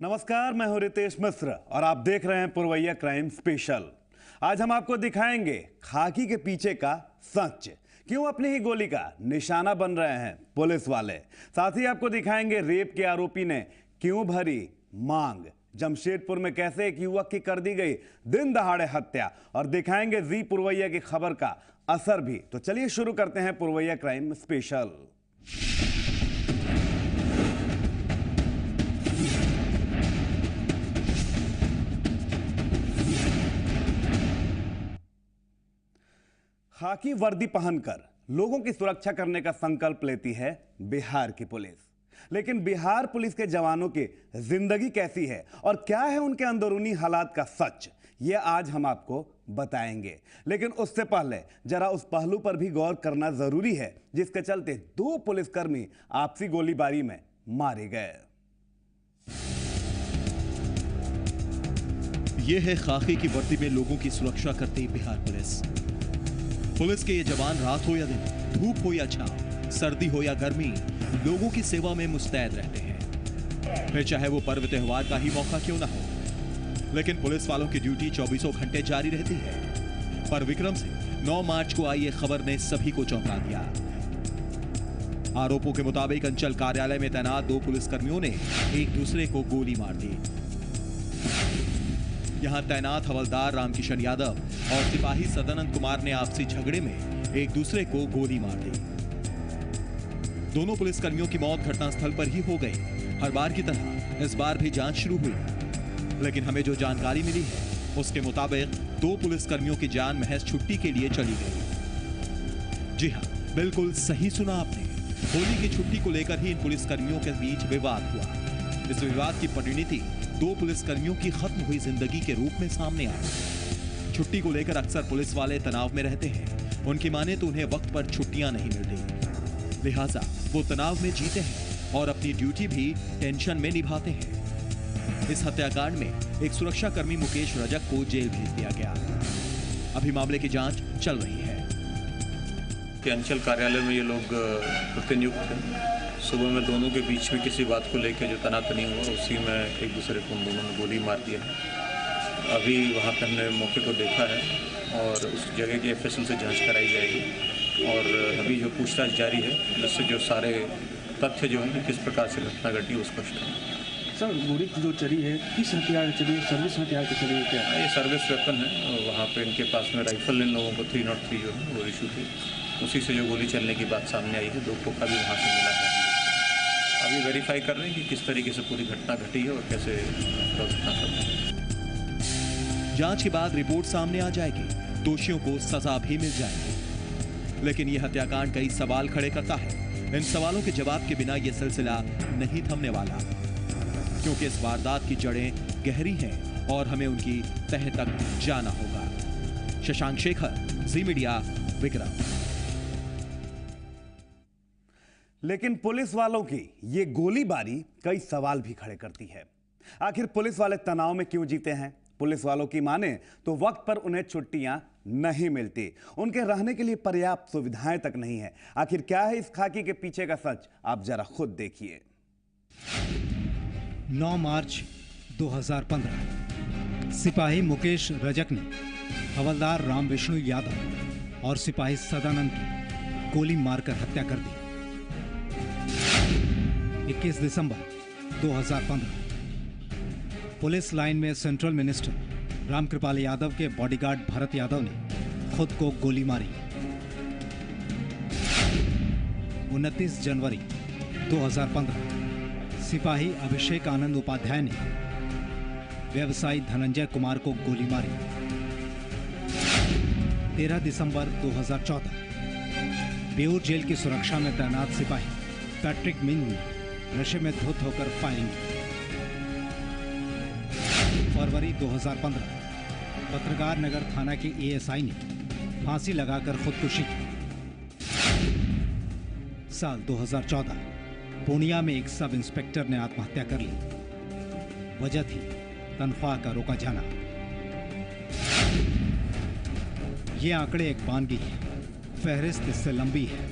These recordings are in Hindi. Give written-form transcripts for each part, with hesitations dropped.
नमस्कार, मैं हूं रितेश मिश्र और आप देख रहे हैं पुरवैया क्राइम स्पेशल। आज हम आपको दिखाएंगे खाकी के पीछे का सच, क्यों अपनी ही गोली का निशाना बन रहे हैं पुलिस वाले। साथ ही आपको दिखाएंगे रेप के आरोपी ने क्यों भरी मांग, जमशेदपुर में कैसे एक युवक की कर दी गई दिन दहाड़े हत्या, और दिखाएंगे जी पुरवैया की खबर का असर भी। तो चलिए शुरू करते हैं पुरवैया क्राइम स्पेशल। खाकी वर्दी पहनकर लोगों की सुरक्षा करने का संकल्प लेती है बिहार की पुलिस। लेकिन बिहार पुलिस के जवानों की जिंदगी कैसी है और क्या है उनके अंदरूनी हालात का सच, ये आज हम आपको बताएंगे। लेकिन उससे पहले जरा उस पहलू पर भी गौर करना जरूरी है जिसके चलते 2 पुलिसकर्मी आपसी गोलीबारी में मारे गए। यह है खाकी की वर्दी में लोगों की सुरक्षा करती बिहार पुलिस। पुलिस के ये जवान रात हो या दिन, धूप हो या छांव, सर्दी हो या गर्मी, लोगों की सेवा में मुस्तैद रहते हैं, फिर चाहे वो पर्व त्योहार का ही मौका क्यों ना हो। लेकिन पुलिस वालों की ड्यूटी 24 घंटे जारी रहती है। पर विक्रम से 9 मार्च को आई ये खबर ने सभी को चौंका दिया। आरोपों के मुताबिक अंचल कार्यालय में तैनात 2 पुलिसकर्मियों ने एक दूसरे को गोली मार दी। यहां तैनात हवलदार रामकिशन यादव और सिपाही सदानंद कुमार ने आपसी झगड़े में एक दूसरे को गोली मार दी। दोनों पुलिसकर्मियों की मौत घटनास्थल पर ही हो गई। हर बार की तरह इस बार भी जांच शुरू हुई, लेकिन हमें जो जानकारी मिली है उसके मुताबिक 2 पुलिसकर्मियों की जान महज छुट्टी के लिए चली गई। जी हां, बिल्कुल सही सुना आपने। होली की छुट्टी को लेकर ही इन पुलिसकर्मियों के बीच विवाद हुआ। इस विवाद की परिणति 2 पुलिसकर्मियों की खत्म हुई जिंदगी के रूप में सामने आई। छुट्टी को लेकर अक्सर पुलिस वाले तनाव में रहते हैं। उनकी माने तो उन्हें वक्त पर छुट्टियां नहीं मिलती, लिहाजा वो तनाव में जीते हैं और अपनी ड्यूटी भी टेंशन में निभाते हैं। इस हत्याकांड में एक सुरक्षाकर्मी मुकेश रजक को जेल भेज दिया गया। अभी मामले की जांच चल रही है। अंचल कार्यालय में ये लोग प्रतिनियुक्त थे। सुबह में दोनों के बीच में किसी बात को लेकर जो तनातनी हुआ, उसी में एक दूसरे को दोनों ने गोली मार दिया है। अभी वहाँ पर हमने मौके को देखा है और उस जगह की एफएसएल से जांच कराई जाएगी और अभी जो पूछताछ जारी है, जिससे जो सारे तथ्य जो हैं किस प्रकार से घटना घटी वो स्पष्ट है। सर, गोली जो चली है किस हथियार से चली है? सर्विस हथियार से चली है क्या? ये सर्विस वेपन है। वहाँ पे इनके पास में राइफल इन लोगों को 303 जो है वो इशू थी, उसी से जो गोली चलने की बात सामने आई है। 2 खोखा भी वहाँ से मिला है। अभी वेरीफाई कर रहे हैं कि किस तरीके से पूरी घटना घटी है और कैसे घटना घटी। जांच के बाद रिपोर्ट सामने आ जाएगी, दोषियों को सजा भी मिल जाएगी। लेकिन यह हत्याकांड कई सवाल खड़े करता है। इन सवालों के जवाब के बिना यह सिलसिला नहीं थमने वाला, क्योंकि इस वारदात की जड़ें गहरी हैं और हमें उनकी तह तक जाना होगा। शशांक शेखर, जी मीडिया, विक्रम। लेकिन पुलिस वालों की ये गोलीबारी कई सवाल भी खड़े करती है। आखिर पुलिस वाले तनाव में क्यों जीते हैं? पुलिस वालों की माने तो वक्त पर उन्हें छुट्टियां नहीं मिलती, उनके रहने के लिए पर्याप्त सुविधाएं तक नहीं है। आखिर क्या है इस खाकी के पीछे का सच, आप जरा खुद देखिए। 9 मार्च 2015 सिपाही मुकेश रजक ने हवलदार राम विष्णु यादव और सिपाही सदानंद की गोली मारकर हत्या कर दी। 21 दिसंबर 2015 पुलिस लाइन में सेंट्रल मिनिस्टर रामकृपाल यादव के बॉडीगार्ड भरत यादव ने खुद को गोली मारी। 29 जनवरी 2015 सिपाही अभिषेक आनंद उपाध्याय ने व्यवसायी धनंजय कुमार को गोली मारी। 13 दिसंबर 2014 बेऊर जेल की सुरक्षा में तैनात सिपाही पैट्रिक मिंज ने नशे में धुत होकर फायरिंग की। फरवरी 2015 पत्रकार नगर थाना के एएसआई ने फांसी लगाकर खुदकुशी की। साल 2014 पूर्णिया में एक सब इंस्पेक्टर ने आत्महत्या कर ली। वजह थी तनख्वाह का रोका जाना। ये आंकड़े एक बानगी है, फहरिस्त इससे लंबी है।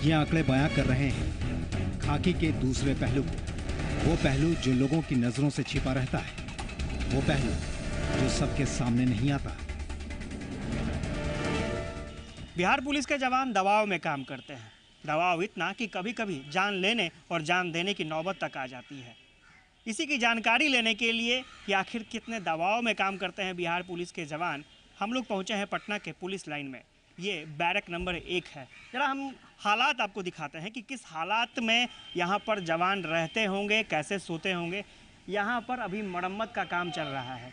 ये आंकड़े बयां कर रहे हैं खाकी के दूसरे पहलू को, वो पहलू जो लोगों की नजरों से छिपा रहता है, वो पहलू जो सबके सामने नहीं आता। बिहार पुलिस के जवान दबाव में काम करते हैं। दबाव इतना कि कभी कभी जान लेने और जान देने की नौबत तक आ जाती है। इसी की जानकारी लेने के लिए कि आखिर कितने दबाव में काम करते हैं बिहार पुलिस के जवान, हम लोग पहुंचे हैं पटना के पुलिस लाइन में। ये बैरक नंबर 1 है। जरा हम हालात आपको दिखाते हैं कि किस हालात में यहाँ पर जवान रहते होंगे, कैसे सोते होंगे। यहाँ पर अभी मरम्मत का काम चल रहा है।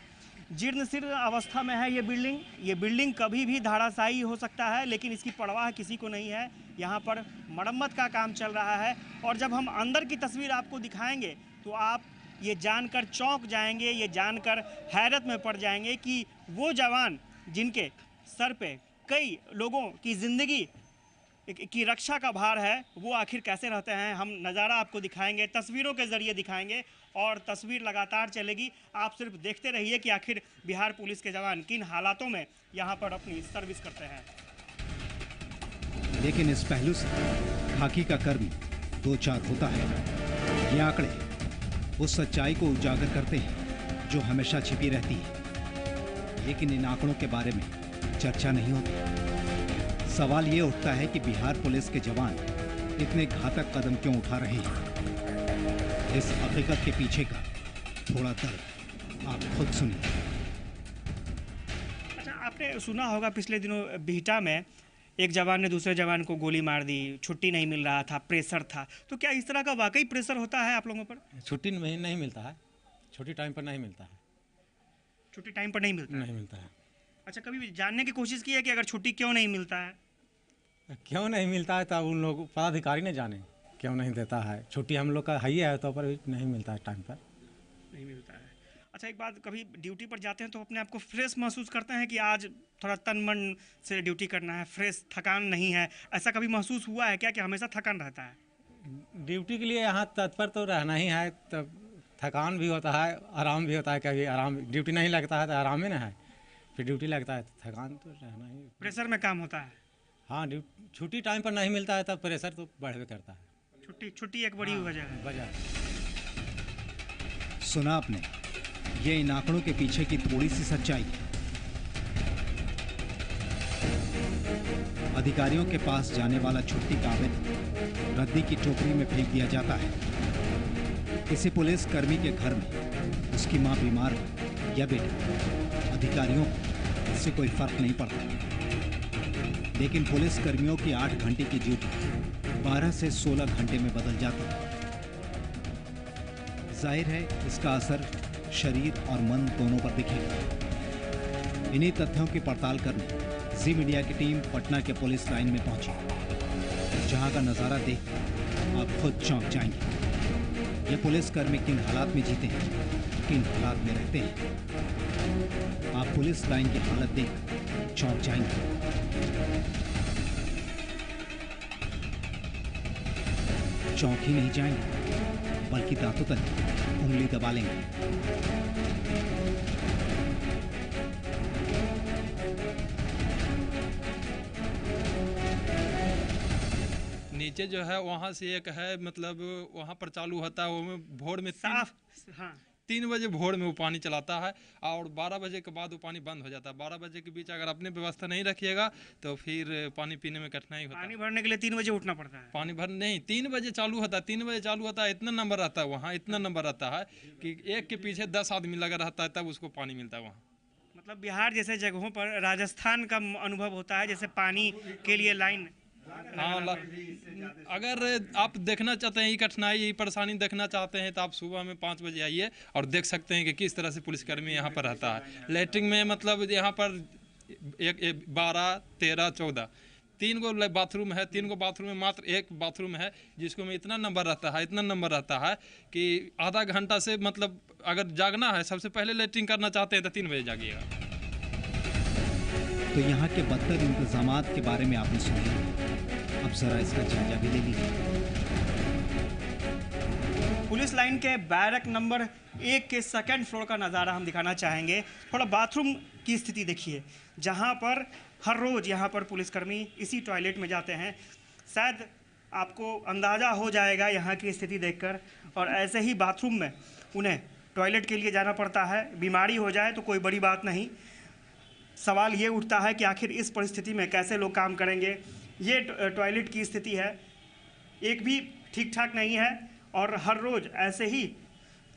जीर्ण शीर्ण अवस्था में है ये बिल्डिंग। ये बिल्डिंग कभी भी धराशायी हो सकता है, लेकिन इसकी परवाह किसी को नहीं है। यहाँ पर मरम्मत का काम चल रहा है और जब हम अंदर की तस्वीर आपको दिखाएंगे तो आप ये जानकर चौंक जाएंगे, ये जानकर हैरत में पड़ जाएंगे कि वो जवान जिनके सर पे कई लोगों की ज़िंदगी की रक्षा का भार है, वो आखिर कैसे रहते हैं। हम नज़ारा आपको दिखाएंगे, तस्वीरों के ज़रिए दिखाएंगे और तस्वीर लगातार चलेगी। आप सिर्फ देखते रहिए कि आखिर बिहार पुलिस के जवान किन हालातों में यहाँ पर अपनी सर्विस करते हैं। लेकिन इस पहलू से खाकी का कर्मी दो चार होता है। ये आंकड़े उस सच्चाई को उजागर करते हैं जो हमेशा छिपी रहती है, लेकिन इन आंकड़ों के बारे में चर्चा नहीं होती। सवाल ये उठता है कि बिहार पुलिस के जवान इतने घातक कदम क्यों उठा रहे हैं। इस हकीकत के पीछे का थोड़ा दर्द आप खुद सुनिए। अच्छा, आपने सुना होगा पिछले दिनों बिहटा में एक जवान ने दूसरे जवान को गोली मार दी, छुट्टी नहीं मिल रहा था, प्रेशर था। तो क्या इस तरह का वाकई प्रेशर होता है आप लोगों पर? छुट्टी नहीं मिलता है, छुट्टी टाइम पर नहीं मिलता है। छुट्टी टाइम पर नहीं मिलता? नहीं मिलता है। अच्छा, कभी जानने की कोशिश की है कि अगर छुट्टी क्यों नहीं मिलता है? क्यों नहीं मिलता है तब उन लोग पदाधिकारी ने जाने क्यों नहीं देता है। छुट्टी हम लोग का है ही है तो पर नहीं मिलता है, टाइम पर नहीं मिलता है। अच्छा, एक बात, कभी ड्यूटी पर जाते हैं तो अपने आप को फ्रेश महसूस करते हैं कि आज थोड़ा तन मन से ड्यूटी करना है, फ्रेश, थकान नहीं है, ऐसा कभी महसूस हुआ है क्या कि हमेशा थकान रहता है? ड्यूटी के लिए यहाँ तत्पर तो रहना ही है, तब थकान भी होता है, आराम भी होता है। कभी आराम, ड्यूटी नहीं लगता है तो आराम ही ना है, फिर ड्यूटी लगता है तो थकान तो रहना ही। प्रेशर में काम होता है। हाँ, छुट्टी टाइम पर नहीं मिलता है तब प्रेशर तो बढ़वे करता है। छुट्टी एक बड़ी वजह है। वजह सुना आपने, ये इन आंकड़ों के पीछे की थोड़ी सी सच्चाई है। अधिकारियों के पास जाने वाला छुट्टी का आवेदन रद्दी की टोकरी में फेंक दिया जाता है। किसी पुलिस कर्मी के घर में उसकी मां बीमार हो या बेटा, अधिकारियों को इससे कोई फर्क नहीं पड़ता। लेकिन पुलिस कर्मियों की 8 घंटे की ड्यूटी 12 से 16 घंटे में बदल जाती है। जाहिर है इसका असर शरीर और मन दोनों पर दिखेगा। इन्हीं तथ्यों की पड़ताल करने जी मीडिया की टीम पटना के पुलिस लाइन में पहुंची, जहां का नज़ारा देख आप खुद चौंक जाएंगे। ये पुलिसकर्मी किन हालात में जीते हैं, किन हालात में रहते हैं, आप पुलिस लाइन की हालत देख चौंक जाएंगे। चौंक ही नहीं जाएंगे बल्कि दांतों तक उंगली दबा लेंगे। नीचे जो है वहाँ से एक है, मतलब वहाँ पर चालू होता है, वो भोर में साफ, हाँ, 3 बजे भोर में वो पानी चलाता है और 12 बजे के बाद वो पानी बंद हो जाता है। 12 बजे के बीच अगर अपने व्यवस्था नहीं रखिएगा तो फिर पानी पीने में कठिनाई होता है। पानी भरने के लिए 3 बजे उठना पड़ता है। पानी भर नहीं, 3 बजे चालू होता है, 3 बजे चालू होता है। इतना नंबर रहता है वहाँ, इतना नंबर रहता है कि एक के पीछे 10 आदमी लगा रहता है, तब उसको पानी मिलता है वहाँ। मतलब बिहार जैसे जगहों पर राजस्थान का अनुभव होता है, जैसे पानी के लिए लाइन। हाँ, अगर आप देखना चाहते हैं ये कठिनाई, ये परेशानी देखना चाहते हैं तो आप सुबह में 5 बजे आइए और देख सकते हैं कि किस तरह से पुलिसकर्मी यहाँ पर रहता है। लैट्रिन में मतलब यहाँ पर 12, 13, 14 3 गो बाथरूम है। 3 गो बाथरूम में मात्र एक बाथरूम है जिसको में इतना नंबर रहता है, इतना नंबर रहता है कि आधा घंटा से, मतलब अगर जागना है, सबसे पहले लैट्रिन करना चाहते हैं तो 3 बजे जागिएगा। तो यहाँ के बदतर इंतजामात के बारे में आपने सुना, अब जरा इसका जायजा भी ले लीजिए। पुलिस लाइन के बैरक नंबर 1 के 2nd फ्लोर का नज़ारा हम दिखाना चाहेंगे। थोड़ा बाथरूम की स्थिति देखिए, जहाँ पर हर रोज़ यहाँ पर पुलिसकर्मी इसी टॉयलेट में जाते हैं। शायद आपको अंदाज़ा हो जाएगा यहाँ की स्थिति देखकर। और ऐसे ही बाथरूम में उन्हें टॉयलेट के लिए जाना पड़ता है। बीमारी हो जाए तो कोई बड़ी बात नहीं, सवाल ये उठता है कि आखिर इस परिस्थिति में कैसे लोग काम करेंगे। ये टॉयलेट की स्थिति है, एक भी ठीक ठाक नहीं है और हर रोज़ ऐसे ही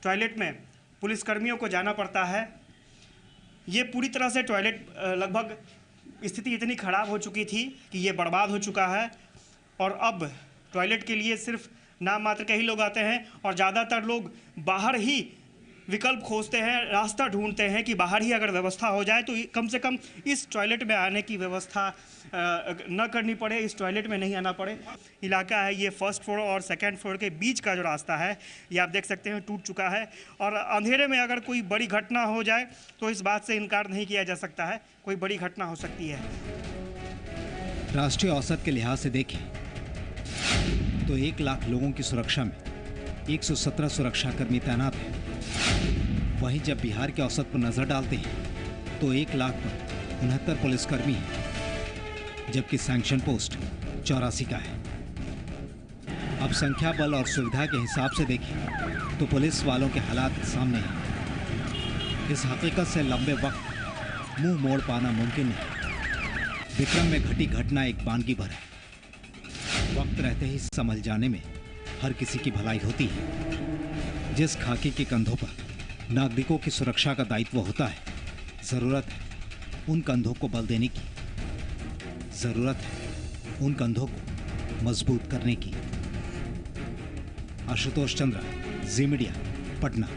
टॉयलेट में पुलिसकर्मियों को जाना पड़ता है। ये पूरी तरह से टॉयलेट लगभग स्थिति इतनी ख़राब हो चुकी थी कि ये बर्बाद हो चुका है और अब टॉयलेट के लिए सिर्फ नाम मात्र के ही लोग आते हैं और ज़्यादातर लोग बाहर ही विकल्प खोजते हैं, रास्ता ढूंढते हैं कि बाहर ही अगर व्यवस्था हो जाए तो कम से कम इस टॉयलेट में आने की व्यवस्था न करनी पड़े, इस टॉयलेट में नहीं आना पड़े। इलाका है ये फर्स्ट फ्लोर और सेकंड फ्लोर के बीच का जो रास्ता है ये आप देख सकते हैं टूट चुका है और अंधेरे में अगर कोई बड़ी घटना हो जाए तो इस बात से इनकार नहीं किया जा सकता है, कोई बड़ी घटना हो सकती है। राष्ट्रीय औसत के लिहाज से देखें तो 1 लाख लोगों की सुरक्षा में 117 सुरक्षाकर्मी तैनात हैं। वहीं जब बिहार के औसत पर नजर डालते हैं तो 1 लाख पर 69 पुलिसकर्मी हैं, जबकि सैंक्शन पोस्ट 84 का है। अब संख्या, बल और सुविधा के हिसाब से देखें तो पुलिस वालों के हालात सामने हैं। इस हकीकत से लंबे वक्त मुंह मोड़ पाना मुमकिन नहीं। विक्रम में घटी घटना एक वानगी भर है। वक्त रहते ही संभल जाने में हर किसी की भलाई होती है। जिस खाकी के कंधों पर नागरिकों की सुरक्षा का दायित्व होता है, जरूरत है उन कंधों को बल देने की, जरूरत है उन कंधों को मजबूत करने की। आशुतोष चंद्रा, जी मीडिया, पटना।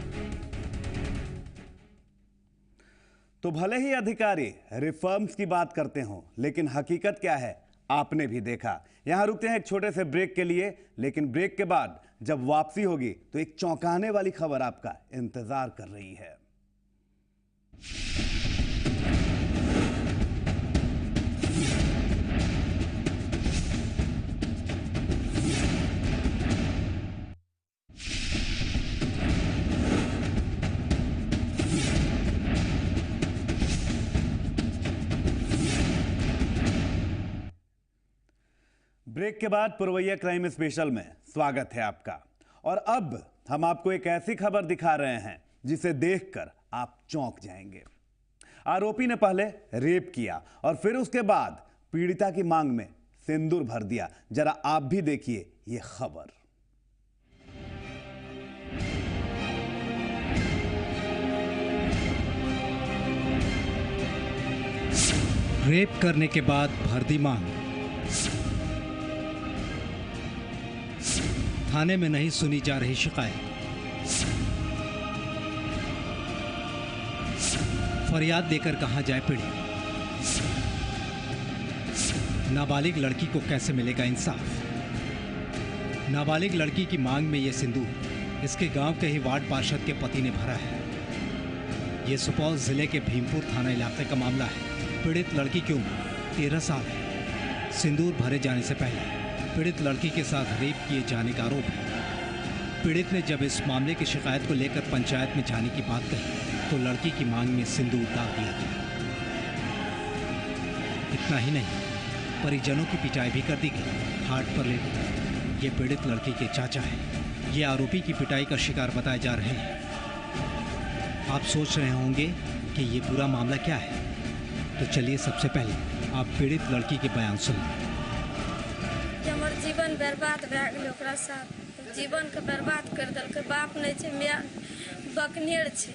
तो भले ही अधिकारी रिफॉर्म्स की बात करते हों, लेकिन हकीकत क्या है आपने भी देखा। यहां रुकते हैं एक छोटे से ब्रेक के लिए, लेकिन ब्रेक के बाद जब वापसी होगी तो एक चौंकाने वाली खबर आपका इंतजार कर रही है। ब्रेक के बाद पुरवैया क्राइम स्पेशल में स्वागत है आपका। और अब हम आपको एक ऐसी खबर दिखा रहे हैं जिसे देखकर आप चौंक जाएंगे। आरोपी ने पहले रेप किया और फिर उसके बाद पीड़िता की मांग में सिंदूर भर दिया। जरा आप भी देखिए ये खबर। रेप करने के बाद भर दी मांग। थाने में नहीं सुनी जा रही शिकायत। फरियाद देकर कहां जाए पीड़ित। नाबालिग लड़की को कैसे मिलेगा इंसाफ। नाबालिग लड़की की मांग में यह सिंदूर इसके गांव के ही वार्ड पार्षद के पति ने भरा है। यह सुपौल जिले के भीमपुर थाना इलाके का मामला है। पीड़ित लड़की की उम्र 13 साल है। सिंदूर भरे जाने से पहले पीड़ित लड़की के साथ रेप किए जाने का आरोप है। पीड़ित ने जब इस मामले की शिकायत को लेकर पंचायत में जाने की बात कही तो लड़की की मांग में सिंदूर डाल दिया गया। इतना ही नहीं, परिजनों की पिटाई भी कर दी गई। हाट पर ले ये पीड़ित लड़की के चाचा हैं। ये आरोपी की पिटाई का शिकार बताए जा रहे हैं। आप सोच रहे होंगे कि ये पूरा मामला क्या है, तो चलिए सबसे पहले आप पीड़ित लड़की के बयान सुनिए। हमर जीवन बर्बाद भए गेल, ओकरा साथ जीवन के बर्बाद कर देलकै। बाप नहीं छै, माँ बकनेर छै।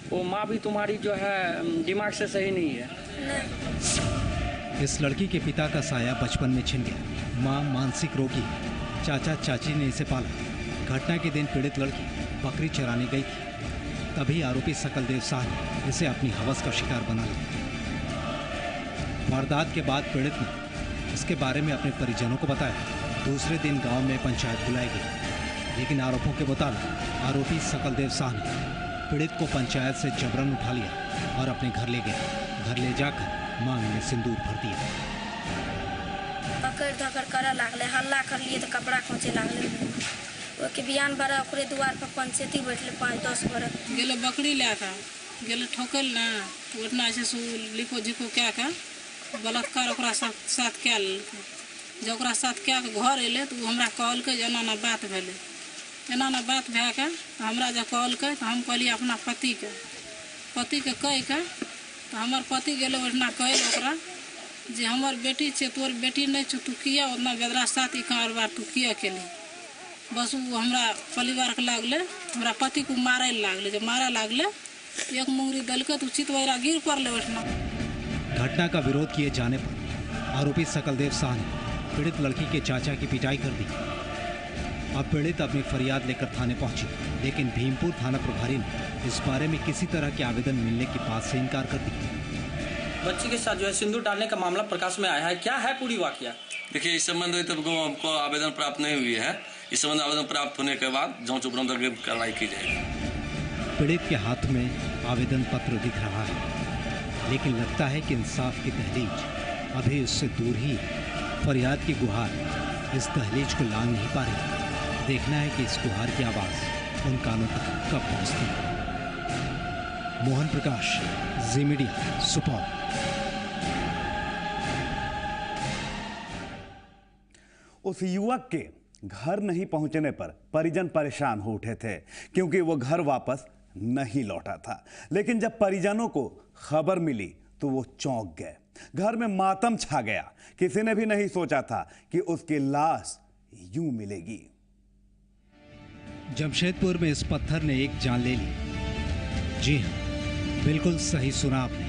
वो माँ भी तुम्हारी जो है दिमाग से सही नहीं है। नहीं। इस लड़की के पिता का साया बचपन में छिन गया। माँ मानसिक रोगी है। चाचा चाची ने इसे पाला। घटना के दिन पीड़ित लड़की बकरी चराने गई थी। तभी आरोपी सकलदेव शाह ने इसे अपनी हवस का शिकार बना लिया। वारदात के बाद पीड़ित ने इसके बारे में अपने परिजनों को बताया। दूसरे दिन गांव में पंचायत बुलाई गई, लेकिन आरोपों के मुताबिक आरोपी सकलदेव शाह ने पीड़ित को पंचायत से जबरन उठा लिया और अपने घर ले गया। घर ले जाकर मांग में सिंदूर भर दिया। पकड़ धकड़ करे लागले, हल्ला कर लिए तो कपड़ा खोचे लागले। ओके बियान बड़ा ओकरे द्वार पर पंचायती बैठले 5-10 बरस। गेलो बकरी लेकर गेलो ठोकल ना, उतना से लिखो झिको क्या का बलात्कार ओकरा साथ क्या लेलकै। जो ओकरा साथ क्या के घर अयलै तो हमरा कहलकै जे एना बात भेलै, एना बात भए के हमरा जब कहलकै तो हम कहलिए अपना पति के कह के तो हमार पति गेलै ओहिना कहै ओकरा जे हमर बेटी छै, तोर बेटी नहीं छौ, तू किया उतना बेदरा साथ ई कारबार तू किया केली। बस वो हमरा परिवार के लागले, हमरा पति को मारे लागले, जब मारे लागले एक मुंगरी दलके तो चित वगैरह गिर पड़ले ओहिना। घटना का विरोध किए जाने पर आरोपी सकलदेव शाह ने पीड़ित लड़की के चाचा की पिटाई कर दी। अब पीड़ित अपनी फरियाद लेकर थाने पहुंची, लेकिन भीमपुर थाना प्रभारी ने इस बारे में किसी तरह के आवेदन मिलने की बात से इनकार कर दी। बच्ची के साथ जो है सिंदूर डालने का मामला प्रकाश में आया है, क्या है पूरी वाकया? देखिए, इस संबंध में तब हमको आवेदन प्राप्त नहीं हुई है। इस संबंध आवेदन प्राप्त होने के बाद जांच उपरांत कार्रवाई की जाएगी। पीड़ित के हाथ में आवेदन पत्र दिख रहा है, लेकिन लगता है कि इंसाफ की दहलीज अभी उससे दूर ही है। फरियाद की गुहार इस दहलीज को लांघ नहीं पा रही। देखना है कि इस गुहार की आवाज उन कानों तक कब पहुंचती है। मोहन प्रकाश, जी मीडिया, सुपौल। उस युवक के घर नहीं पहुंचने पर परिजन परेशान हो उठे थे, क्योंकि वो घर वापस नहीं लौटा था। लेकिन जब परिजनों को खबर मिली तो वो चौंक गए। घर में मातम छा गया। किसी ने भी नहीं सोचा था कि उसकी लाश यूं मिलेगी। जमशेदपुर में इस पत्थर ने एक जान ले ली। जी हां, बिल्कुल सही सुना आपने।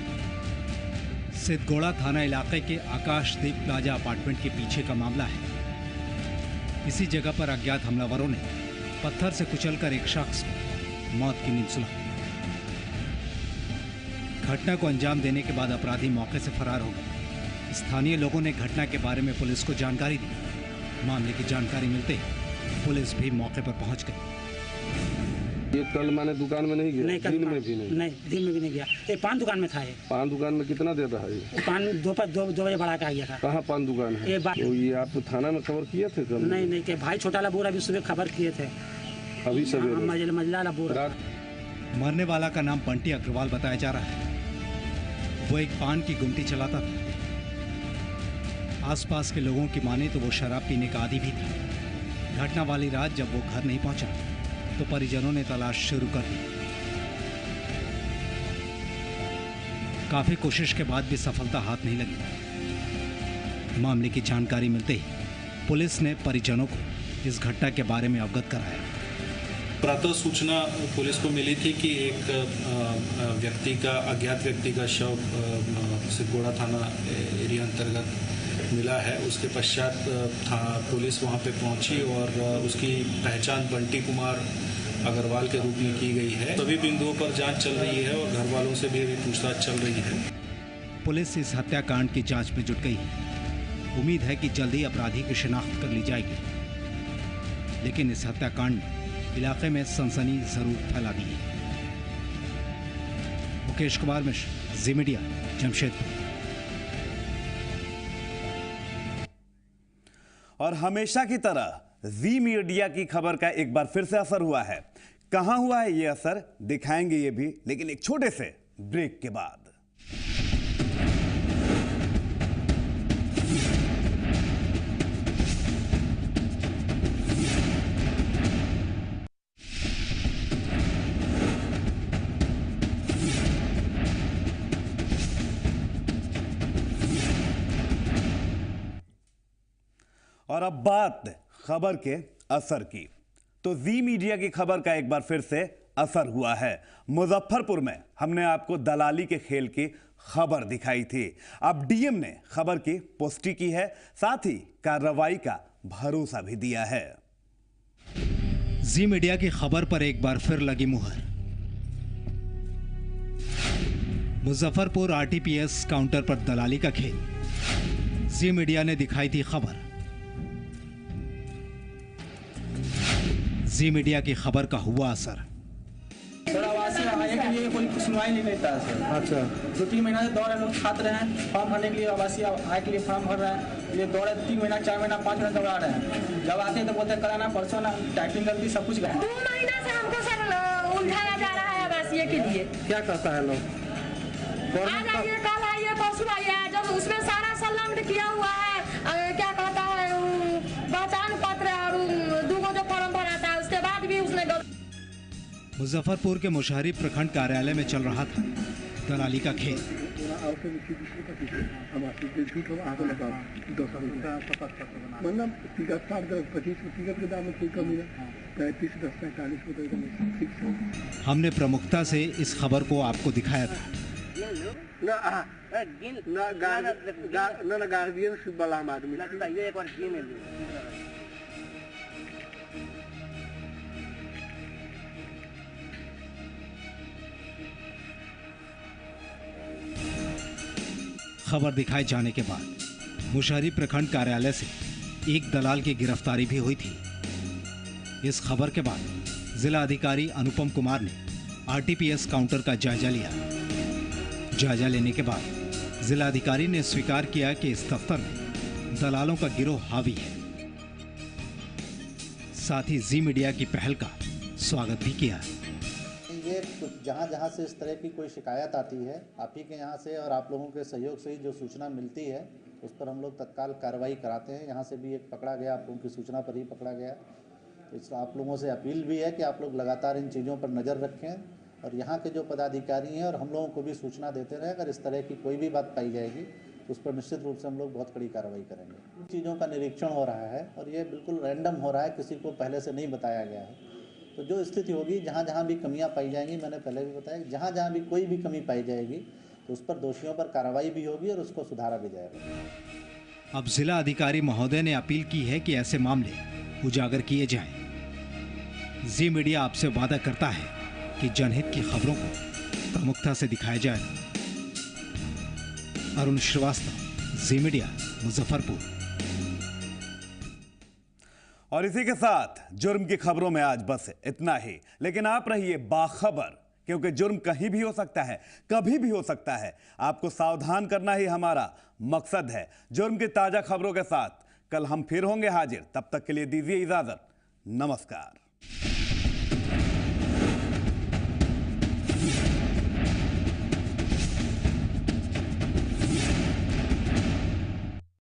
सिद्धगोड़ा थाना इलाके के आकाशदीप प्लाजा अपार्टमेंट के पीछे का मामला है। इसी जगह पर अज्ञात हमलावरों ने पत्थर से कुचलकर एक शख्स को मौत की नींद सुला। घटना को अंजाम देने के बाद अपराधी मौके से फरार हो गए। स्थानीय लोगों ने घटना के बारे में पुलिस को जानकारी दी। मामले की जानकारी मिलते ही पुलिस भी मौके पर पहुंच गई। ये कल मैंने दुकान में नहीं गया? नहीं, दिन में भी नहीं? दिन में भी नहीं गया। ये पान दुकान में था। ये पान दुकान में कितना देता है? ये पान दोपहर 2 बजे बढ़ा के आ गया था। कहाँ पान दुकान है? तो ये आप थाना में खबर किए थे कल? नहीं, के भाई छोटा ला बोरा अभी सुबह खबर किए थे। अभी सवेरे मजला ला बोरा। मरने वाला का नाम बंटी अग्रवाल बताया जा रहा है। वो एक पान की गुमटी चलाता था। आसपास के लोगों की माने तो वो शराब पीने का आदी भी था। घटना वाली रात जब वो घर नहीं पहुंचा तो परिजनों ने तलाश शुरू कर दी। काफी कोशिश के बाद भी सफलता हाथ नहीं लगी। मामले की जानकारी मिलते ही पुलिस ने परिजनों को इस घटना के बारे में अवगत कराया। प्रातः सूचना पुलिस को मिली थी कि एक अज्ञात व्यक्ति का शव सिद्धगोड़ा थाना एरिया अंतर्गत मिला है। उसके पश्चात पुलिस वहां पे पहुंची और उसकी पहचान बंटी कुमार अग्रवाल के रूप में की गई है। सभी बिंदुओं पर जांच चल रही है और घर वालों से भी अभी पूछताछ चल रही है। पुलिस इस हत्याकांड की जांच में जुट गई है। उम्मीद है कि जल्दी अपराधी की शिनाख्त कर ली जाएगी। लेकिन इस हत्याकांड ने इलाके में सनसनी जरूर फैला दी है। मुकेश कुमार मिश्र, जी मीडिया, जमशेदपुर। और हमेशा की तरह जी मीडिया की खबर का एक बार फिर से असर हुआ है। कहां हुआ है ये असर, दिखाएंगे ये भी, लेकिन एक छोटे से ब्रेक के बाद। और अब बात खबर के असर की, तो जी मीडिया की खबर का एक बार फिर से असर हुआ है। मुजफ्फरपुर में हमने आपको दलाली के खेल की खबर दिखाई थी। अब डीएम ने खबर की पुष्टि की है, साथ ही कार्रवाई का भरोसा भी दिया है। जी मीडिया की खबर पर एक बार फिर लगी मुहर। मुजफ्फरपुर आरटीपीएस काउंटर पर दलाली का खेल। जी मीडिया ने दिखाई थी खबर। जी मीडिया की खबर का हुआ असर। सर आवासीय आने के लिए कोई सुनवाई नहीं करता है सर। अच्छा, 2-3 महीना से दौड़ लोग छात्र हैं, फॉर्म भरने के लिए आवासीय आय के लिए फॉर्म भर रहे हैं। ये दौड़े 3 महीना 4 महीना 5 महीना दौड़ा रहे हैं। जब आते हैं तो बोलते कराना परसों ना, टाइपिंग करती सब कुछ। 2 महीना से हमको सर उलझाया जा रहा है आवासीय के लिए। क्या कहता है लोग? आज आइए, कल आइए, परसों आइए, जब उसमें सारा संलग्न किया हुआ है। क्या कहता है मुजफ्फरपुर के मुशहरी प्रखंड कार्यालय में चल रहा था दलाली का खेल। हमने प्रमुखता से इस खबर को आपको दिखाया था। खबर दिखाए जाने के बाद मुशहरी प्रखंड कार्यालय से एक दलाल की गिरफ्तारी भी हुई थी। इस खबर के बाद जिला अधिकारी अनुपम कुमार ने आरटीपीएस काउंटर का जायजा लिया। जायजा लेने के बाद जिला अधिकारी ने स्वीकार किया कि इस दफ्तर में दलालों का गिरोह हावी है। साथ ही जी मीडिया की पहल का स्वागत भी किया। ये जहाँ से इस तरह की कोई शिकायत आती है, आप ही के यहाँ से और आप लोगों के सहयोग से ही जो सूचना मिलती है उस पर हम लोग तत्काल कार्रवाई कराते हैं। यहाँ से भी एक पकड़ा गया, आप लोगों की सूचना पर ही पकड़ा गया। तो आप लोगों से अपील भी है कि आप लोग लगातार इन चीज़ों पर नज़र रखें और यहाँ के जो पदाधिकारी हैं और हम लोगों को भी सूचना देते रहें। अगर इस तरह की कोई भी बात पाई जाएगी तो उस पर निश्चित रूप से हम लोग बहुत कड़ी कार्रवाई करेंगे। चीज़ों का निरीक्षण हो रहा है और ये बिल्कुल रैंडम हो रहा है, किसी को पहले से नहीं बताया गया है। तो जो स्थिति होगी, जहाँ जहाँ भी कमियाँ पाई जाएंगी, मैंने पहले भी बताया, जहाँ जहाँ भी कोई भी कमी पाई जाएगी तो उस पर दोषियों पर कार्रवाई भी होगी और उसको सुधारा भी जाएगा। अब जिला अधिकारी महोदय ने अपील की है कि ऐसे मामले उजागर किए जाएं। जी मीडिया आपसे वादा करता है कि जनहित की खबरों को प्रमुखता से दिखाया जाएगा। अरुण श्रीवास्तव, जी मीडिया, मुजफ्फरपुर। और इसी के साथ जुर्म की खबरों में आज बस इतना ही। लेकिन आप रहिए बाखबर, क्योंकि जुर्म कहीं भी हो सकता है, कभी भी हो सकता है। आपको सावधान करना ही हमारा मकसद है। जुर्म की ताजा खबरों के साथ कल हम फिर होंगे हाजिर। तब तक के लिए दीजिए इजाजत। नमस्कार।